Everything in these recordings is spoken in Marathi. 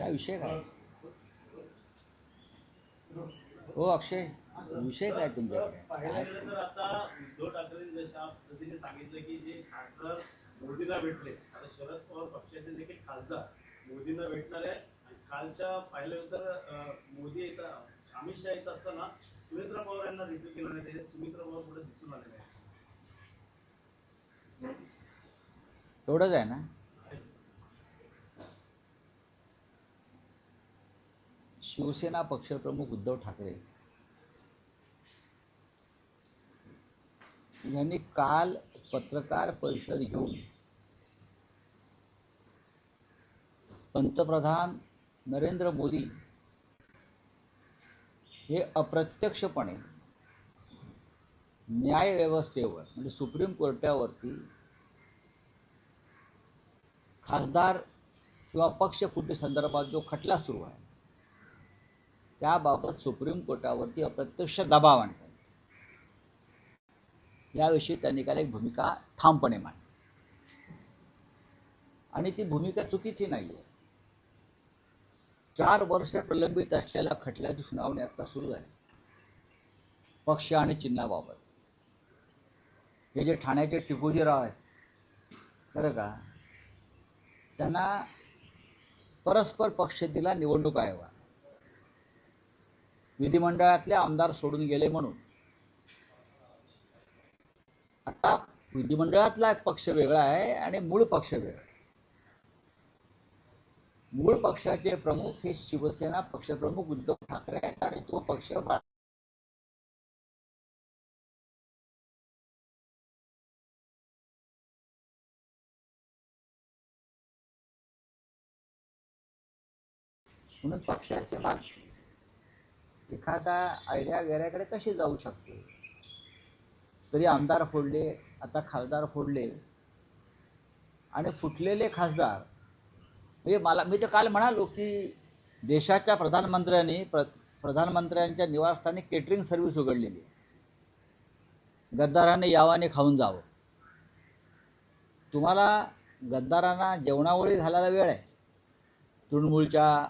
काय विषय काय? हो अक्षय, विषय काय तुमच्याकडे? पाहिलं तर आता उद्धव ठाकरे जसे सांगितलं की जे खासदार मोदींना भेटले, आता शरद पवार पक्षाचे देखील खासदार मोदींना भेटणार आहे. आणि कालच्या पाहिलं तर मोदी येतात, अमित शहा येत असताना सुमित्रा पवार यांना रिसिव्ह केलं नाही. त्याच्यात सुमित्रा पवार पुढे दिसून आलेले आहे. एवढंच आहे ना? शिवसेना पक्षप्रमुख उद्धव ठाकरे यांनी काल पत्रकार परिषद घेऊन पंतप्रधान नरेंद्र मोदी हे अप्रत्यक्षपणे न्यायव्यवस्थेवर म्हणजे सुप्रीम कोर्टावरती खासदार किंवा पक्ष फुटी संदर्भात जो खटला सुरू आहे त्याबाबत सुप्रीम कोर्टावरती अप्रत्यक्ष दबाव आणतात. याविषयी त्यांनी काल एक भूमिका ठामपणे मांडली आणि ती भूमिका चुकीची नाही आहे. 4 वर्ष प्रलंबित असलेल्या खटल्याची सुनावणी आता सुरू आहे. पक्ष आणि चिन्हाबाबत हे जे ठाण्याचे टिपूजीराव आहेत बरं का, त्यांना परस्पर पक्ष दिला निवडणूक आयोगात. विधिमंडळातले आमदार सोडून गेले म्हणून आता विधिमंडळातला एक पक्ष वेगळा आहे आणि मूळ पक्ष वेगळा. मूळ पक्षाचे प्रमुख हे शिवसेना पक्षप्रमुख उद्धव ठाकरे आहेत आणि तो पक्ष म्हणून पक्षाचे माग एखादा आयडिया वेगळ्याकडे कशी जाऊ शकते. तरी आमदार फोडले, आता खासदार फोडले आणि फुटलेले खासदार म्हणजे मी तर काल म्हणालो की देशाच्या प्रधानमंत्र्यांच्या निवासस्थानी केटरिंग सर्व्हिस उघडलेली आहे. गद्दाराने यावाने खाऊन जावं. तुम्हाला गद्दारांना जेवणावळी घालायला वेळ आहे. तृणमूलच्या,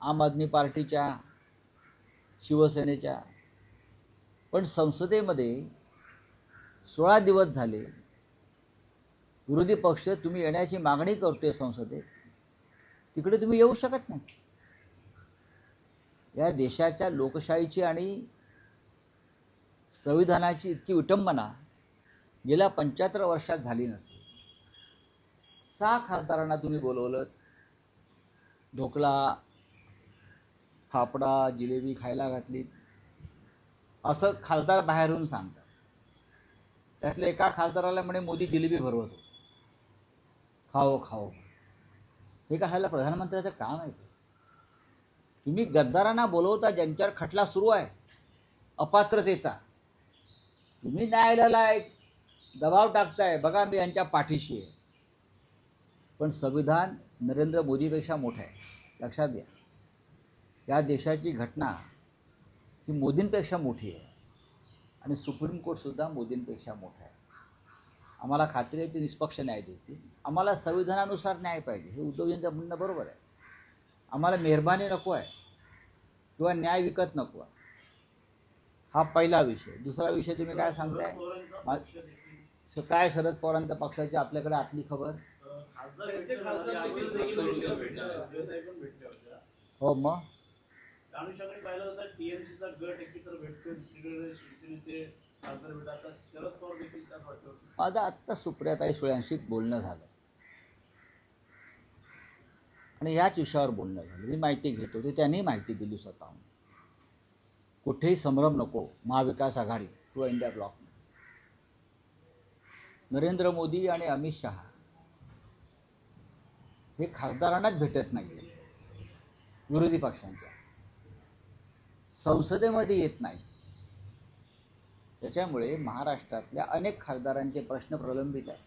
आम आदमी पार्टीच्या, शिवसेनेच्या, पण संसदेमध्ये 16 दिवस झाले विरोधी पक्ष तुम्ही येण्याची मागणी करतोय संसदेत, तिकडे तुम्ही येऊ शकत नाही. या देशाच्या लोकशाहीची आणि संविधानाची इतकी विटंबना गेल्या 75 वर्षात झाली नसेल. 6 खासदारांना तुम्ही बोलवलं, ढोकळा, फाफडा, जिलेबी खायला घातली असं खासदार बाहेरून सांगतात. त्यातल्या एका खासदाराला म्हणे मोदी जिलेबी भरवतो, खाओ खाओ. हे काय ह्याला प्रधानमंत्र्याचं काम आहे? तुम्ही गद्दारांना बोलवता ज्यांच्यावर खटला सुरू आहे अपात्रतेचा. तुम्ही न्यायालयाला एक दबाव टाकताय, बघा मी यांच्या पाठीशी आहे. पण संविधान नरेंद्र मोदीपेक्षा मोठं आहे, लक्षात घ्या. या देशाची घटना ही मोदींपेक्षा मोठी आहे आणि सुप्रीम कोर्टसुद्धा मोदींपेक्षा मोठं आहे. आम्हाला खात्री आहे ते निष्पक्ष न्याय देतील. आम्हाला संविधानानुसार न्याय पाहिजे, हे उद्धवजींचं म्हणणं बरोबर आहे. आम्हाला मेहरबानी नको आहे किंवा न्याय विकत नको आहे. हा पहिला विषय. दुसरा विषय तुम्ही काय सांगताय? काय शरद पवारांच्या पक्षाची आपल्याकडे आतली खबर? हो मग पाहिलं होतं टीएमसीचा गट एकत्र भेटतो, शिवसेनेचे खासदार भेटतात. शरद पवार देखील त्याच वाटतं. माझं आत्ता सुप्रियाताई सुळेंशी बोलणं झालं आणि याच विषयावर बोलणं झालं. मी माहिती घेत होते, त्यांनी माहिती दिली स्वतःहून. कुठेही संभ्रम नको महाविकास आघाडी किंवा इंडिया ब्लॉक. नरेंद्र मोदी आणि अमित शहा हे खासदारांनाच भेटत नाही, विरोधी पक्षांच्या संसदेमध्ये येत नाही. त्याच्यामुळे महाराष्ट्रातल्या अनेक खासदारांचे प्रश्न प्रलंबित आहेत.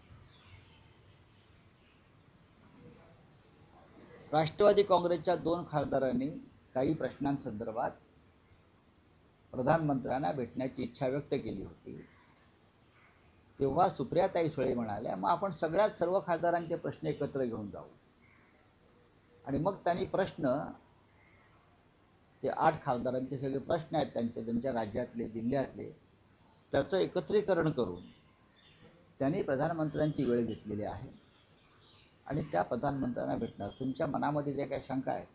राष्ट्रवादी काँग्रेसच्या 2 खासदारांनी काही प्रश्नांसंदर्भात प्रधानमंत्र्यांना भेटण्याची इच्छा व्यक्त केली होती. तेव्हा सुप्रियाताई सुळे म्हणाल्या, मग आपण सर्व खासदारांचे प्रश्न एकत्र घेऊन जाऊ आणि मग त्यांनी प्रश्न, ते 8 खासदारांचे सगळे प्रश्न आहेत त्यांच्या राज्यातले, जिल्ह्यातले, त्याचं एकत्रीकरण करून त्यांनी प्रधानमंत्र्यांची वेळ घेतलेली आहे आणि त्या प्रधानमंत्र्यांना भेटणार. तुमच्या मनामध्ये ज्या काही शंका आहेत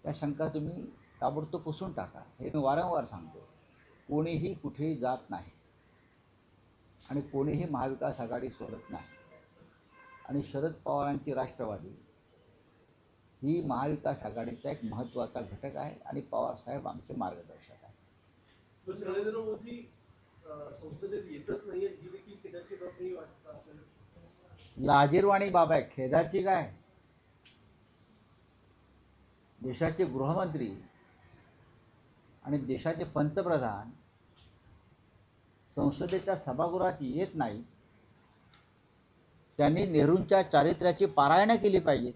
त्या शंका तुम्ही ताबडतोब पुसून टाका. हे मी वारंवार सांगतो. कोणीही कुठेही जात नाही आणि कोणीही महाविकास आघाडी सोडत नाही. आणि शरद पवारांची राष्ट्रवादी ही महाविकास आघाडीचा एक महत्त्वाचा घटक आहे आणि पवारसाहेब आमचे मार्गदर्शक आहेत. नरेंद्र मोदी संसदेत येतच नाहीये ही देखील खेदाची बाब नाही वाटतं आपल्याला? लाजिरवाणी बाब आहे. खेदाची काय? देशाचे गृहमंत्री आणि देशाचे पंतप्रधान संसदेच्या सभागृहात येत नाही. त्यांनी नेहरूंच्या चारित्र्याची पारायणं केली पाहिजे.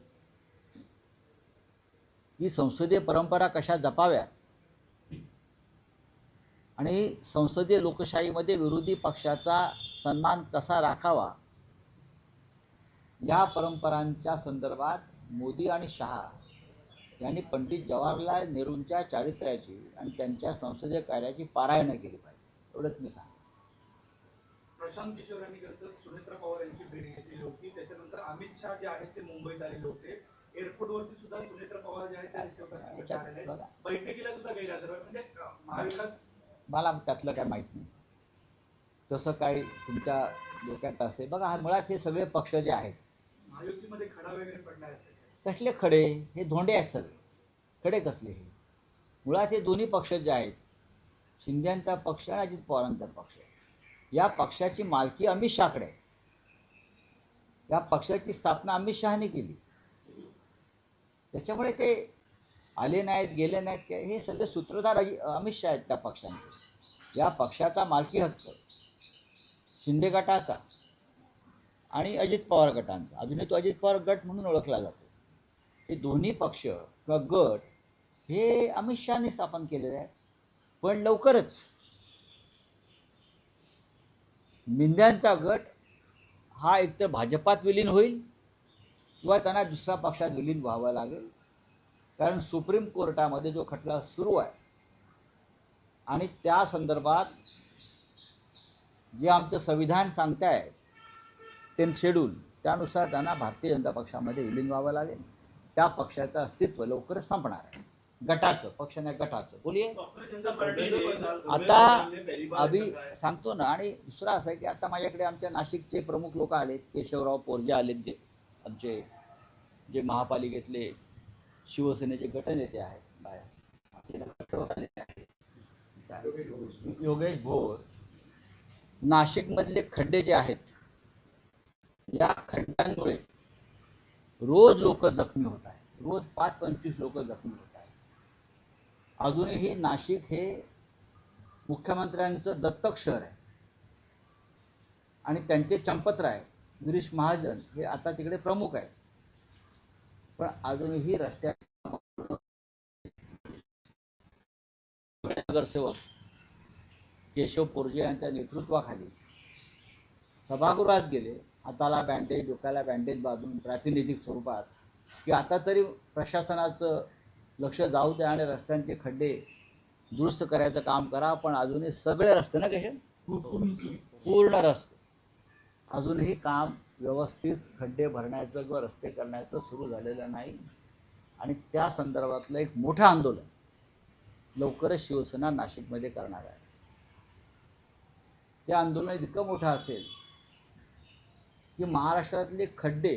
ही संसदीय परंपरा कशा जपाव्यात आणि संसदीय लोकशाहीमध्ये विरोधी पक्षाचा सन्मान कसा राखावा या परंपरांच्या संदर्भात मोदी आणि शहा यांनी पंडित जवाहरलाल नेहरूंच्या चारित्र्याची आणि त्यांच्या संसदीय कार्याची पारायणं केली पाहिजे. एवढंच मी सांगतो. प्रशांत किशोर यांनी नंतर सुनेत्रा पवार यांची भेट घेतलेली होती. त्याच्यानंतर अमित शहा जे आहेत ते मुंबईत आलेले होते. एअरपोर्टवरती सुद्धा सुनेत्रा पवार जे आहेत त्या रिसेप्शन बैठकीला सुद्धा गैरहजर म्हणजे महाविकास. मला त्यातलं काय माहीत नाही. तसं काय तुमच्या डोक्यात असेल. बघा, हा मुळात हे सगळे पक्ष जे आहेत महायुतीमध्ये खडा वगैरे पडला असेल. कसले खडे? हे धोंडे आहेत सगळे. खडे कसले? हे मुळात हे दोन्ही पक्ष जे आहेत, शिंदेंचा पक्ष आणि अजित पवारांचा पक्ष, या पक्षाची मालकी अमित शहाकडे आहे. या पक्षाची स्थापना अमित शहाने केली. त्याच्यामुळे ते आले नाहीत, गेले नाहीत, काय, हे सगळे सूत्रधार अमित शहा आहेत त्या पक्षांचे. या पक्षाचा मालकी हक्क शिंदे गटाचा आणि अजित पवार गटांचा. अजूनही तो अजित पवार गट म्हणून ओळखला जातो. हे दोन्ही पक्ष किंवा गट हे अमित शहाने स्थापन केलेले आहेत. पण लवकरच मिंद्यांचा गट हा एकतर भाजपात विलीन होईल किंवा त्यांना दुसऱ्या पक्षात विलीन व्हावं लागेल. कारण सुप्रीम कोर्टामध्ये जो खटला सुरू आहे आणि त्या संदर्भात जे आमचं संविधान सांगत आहे ते शेड्यूल, त्यानुसार त्यांना भारतीय जनता पक्षामध्ये विलीन व्हावं लागेल. त्या पक्षाचं अस्तित्व लवकरच संपणार आहे. गटाचं, पक्ष नाही गटाचं. बोलिये. आता अभि सांगतो ना. आणि दुसरा असं आहे की आता माझ्याकडे आमच्या नाशिकचे प्रमुख लोक आलेत. केशवराव पोरजे आलेत, जे आमचे जे महापालिकेतले शिवसेनेचे गटनेते आहेत बाहेर. योगेश भोर. नाशिकमधले खड्डे जे आहेत, या खड्ड्यांमुळे रोज लोक जखमी होत आहेत. रोज 5-25 लोक जखमी होत आहेत. अजूनही नाशिक हे मुख्यमंत्र्यांचं दत्तक शहर आहे आणि त्यांचे चंपतराय गिरीश महाजन हे आता तिकडे प्रमुख आहेत. पण अजूनही रस्त्याच्या नगरसेवक केशव पोरजे यांच्या नेतृत्वाखाली सभागृहात गेले, हाताला बँडेज, डोक्याला बँडेज बांधून प्रातिनिधिक स्वरूपात, की आता तरी प्रशासनाचं लक्ष जाऊ द्या आणि रस्त्यांचे खड्डे दुरुस्त करायचं काम करा. पण अजूनही सगळे रस्ते ना कसे पूर्ण रस्ते अजूनही काम व्यवस्थित खड्डे भरण्याचं किंवा रस्ते करण्याचं सुरू झालेलं नाही. आणि त्या संदर्भातलं एक मोठं आंदोलन लवकरच शिवसेना नाशिकमध्ये करणार आहे. ते आंदोलन इतकं मोठं असेल की महाराष्ट्रातले खड्डे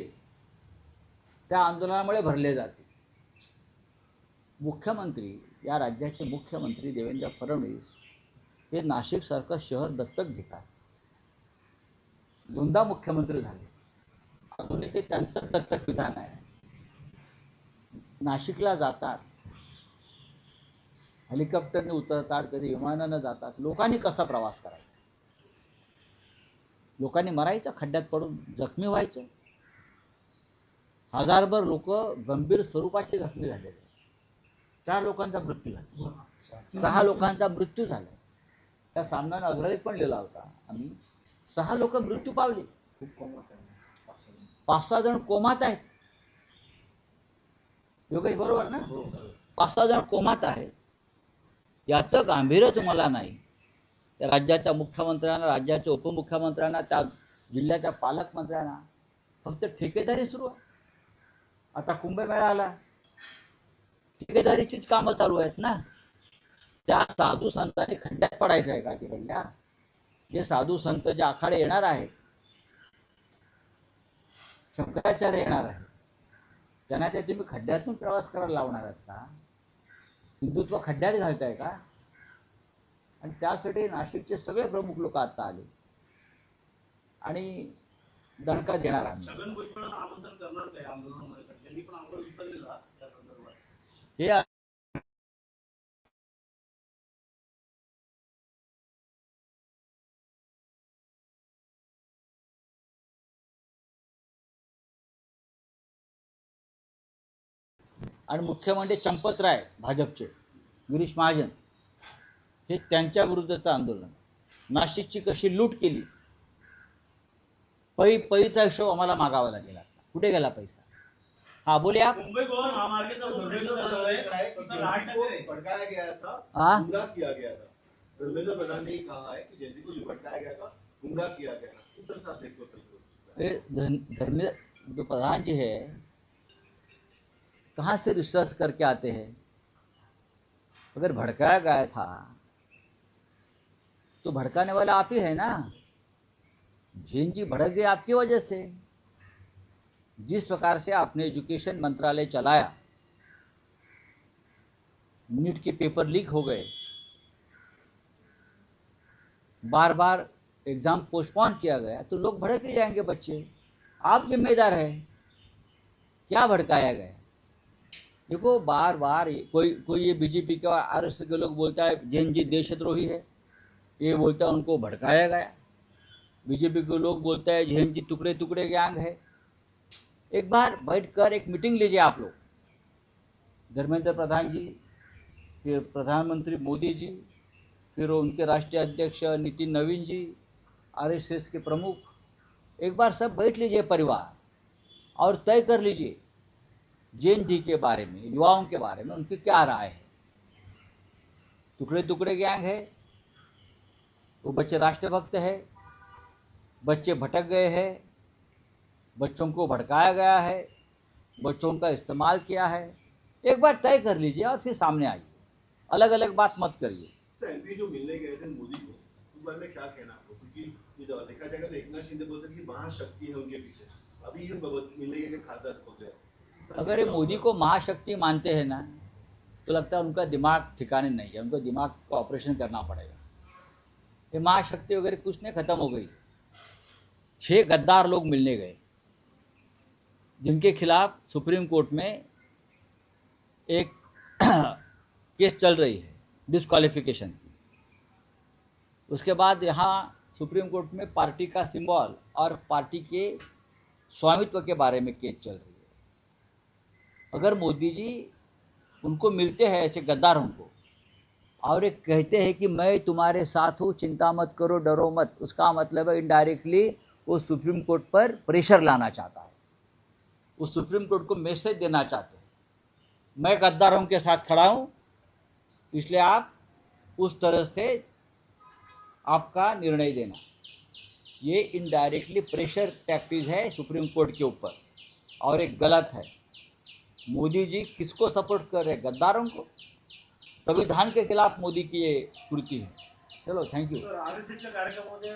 त्या आंदोलनामुळे भरले जातील. मुख्यमंत्री, या राज्याचे मुख्यमंत्री देवेंद्र फडणवीस हे नाशिकसारखं शहर दत्तक घेतात. 2दा मुख्यमंत्री झाले. अजूनही ते त्यांचं दत्तक विधान आहे. नाशिकला जातात, हेलिकॉप्टरने उतरतात, कधी विमानानं जातात. लोकांनी कसा प्रवास करायचा? लोकांनी मरायचं, खड्ड्यात पडून जखमी व्हायचं. हजारभर लोक गंभीर स्वरूपाचे जखमी झालेले. 4 लोकांचा मृत्यू झाला, 6 लोकांचा मृत्यू झाला. त्या सामन्यानं अग्रलेख पण लिहिला होता आम्ही. 6 लोक मृत्यू पावले, 5-6 जण कोमात आहेत. योगेश बरोबर ना? 5-6 जण कोमात आहेत. याचं गांभीर्य तुम्हाला नाही. त्या राज्याच्या मुख्यमंत्र्यांना, राज्याच्या उपमुख्यमंत्र्यांना, त्या जिल्ह्याच्या पालकमंत्र्यांना फक्त ठेकेदारी सुरू आहे. आता कुंभमेळा आला, ठेकेदारीचीच कामं चालू आहेत ना. त्या साधू संतांनी खड्ड्यात पडायचं आहे का तिकडल्या? जे साधू संत जे आखाडे येणार आहेत, शंकराचार्य येणार आहे, त्यांना ते तुम्ही खड्ड्यातून प्रवास करायला लावणार आहात का? हिंदुत्व खड्ड्यात घालताय का? आणि त्यासाठी नाशिकचे सगळे प्रमुख लोक आता आले आणि दणका देणार आम्ही. छगन भुजबळांना आमंत्रण करणार काय आंदोलनामध्ये? त्यांनी पण आंदोलन विसरलेला त्या संदर्भात. हे आणि मुख्य म्हणजे चंपतराय भाजपचे गिरीश महाजन, हे त्यांच्या विरुद्धचं आंदोलन. नाशिकची कशी लूट केली, पैचा हिशोब आम्हाला मागावा लागेल. कुठे गेला पैसा? हा बोले आप. मुंबई गोवा महामार्गाचा धर्मेंद्र प्रधान ने कहा है कि जयंती को भड़काया गया था, हाँ? गुमराह किया गया था. धर्मेंद्र प्रधान ने कहा है कि जयंती को जो भड़काया गया था, गुमराह किया गया था. इस तरह से आप देखते हो. धर्मेंद्र जो प्रधान जी है, कहाँ से रिसर्च करके आते हैं? अगर भड़काया गया था तो भड़काने वाला आप ही है ना. जैन जी भड़क गए आपकी वजह से. जिस प्रकार से आपने एजुकेशन मंत्रालय चलाया, नीट के पेपर लीक हो गए, बार बार एग्जाम पोस्टपोन किया गया, तो लोग भड़क ही जाएंगे बच्चे. आप जिम्मेदार है. क्या भड़काया गया? देखो बार बार कोई ये बीजेपी का आरएसएस के लोग बोलता है जैन जी देशद्रोही है, ये बोलता है उनको भड़काया गया. बीजेपी के लोग बोलता है जैन जी टुकड़े टुकड़े गैंग है. एक बार बैठकर एक मीटिंग लीजिए आप लोग, धर्मेंद्र प्रधान जी, फिर प्रधानमंत्री मोदी जी, फिर उनके राष्ट्रीय अध्यक्ष नितिन नवीन जी, आरएसएस के प्रमुख. एक बार सब बैठ लीजिए परिवार और तय कर लीजिए जैन जी के बारे में, युवाओं के बारे में उनकी क्या राय है. टुकड़े टुकड़े गैंग है, वो बच्चे राष्ट्रभक्त है, बच्चे भटक गए हैं, बच्चों को भड़काया गया है, बच्चों का इस्तेमाल किया है. एक बार तय कर लीजिए और फिर सामने आइए. अलग अलग बात मत करिए. सर एमपी जो मिलने गए थे मोदी को, उस बारे में क्या कहना आपको? क्योंकि ये देखा जाएगा तो एकनाथ शिंदे बोलते हैं कि महाशक्ति है उनके पीछे. अभी ये मिलने गए खासदार होते हैं. अगर ये मोदी को महाशक्ति मानते हैं ना, तो लगता है उनका दिमाग ठिकाने नहीं है. उनको दिमाग का ऑपरेशन करना पड़ेगा. ये महाशक्ति वगैरह कुछ नहीं, खत्म हो गई. 6 गद्दार लोग मिलने गए, जिनके खिलाफ सुप्रीम कोर्ट में एक केस चल रही है डिस्क्वालिफिकेशन की. उसके बाद यहाँ सुप्रीम कोर्ट में पार्टी का सिंबल और पार्टी के स्वामित्व के बारे में केस चल रही है. अगर मोदी जी उनको मिलते हैं ऐसे गद्दारों को और एक कहते हैं कि मैं तुम्हारे साथ हूँ, चिंता मत करो, डरो मत, उसका मतलब है इनडायरेक्टली वो सुप्रीम कोर्ट पर प्रेशर लाना चाहता है. वो सुप्रीम कोर्ट को मैसेज देना चाहते हैं, मैं गद्दारों के साथ खड़ा हूँ, इसलिए आप उस तरह से आपका निर्णय देना. ये इनडायरेक्टली प्रेशर टैक्टिस है सुप्रीम कोर्ट के ऊपर और एक गलत है. मोदी जी किसको सपोर्ट कर रहे हैं? गद्दारों को. संविधान के खिलाफ मोदी की ये कृति है. चलो थैंक यू. आरएसएसच्या कार्यक्रमामध्ये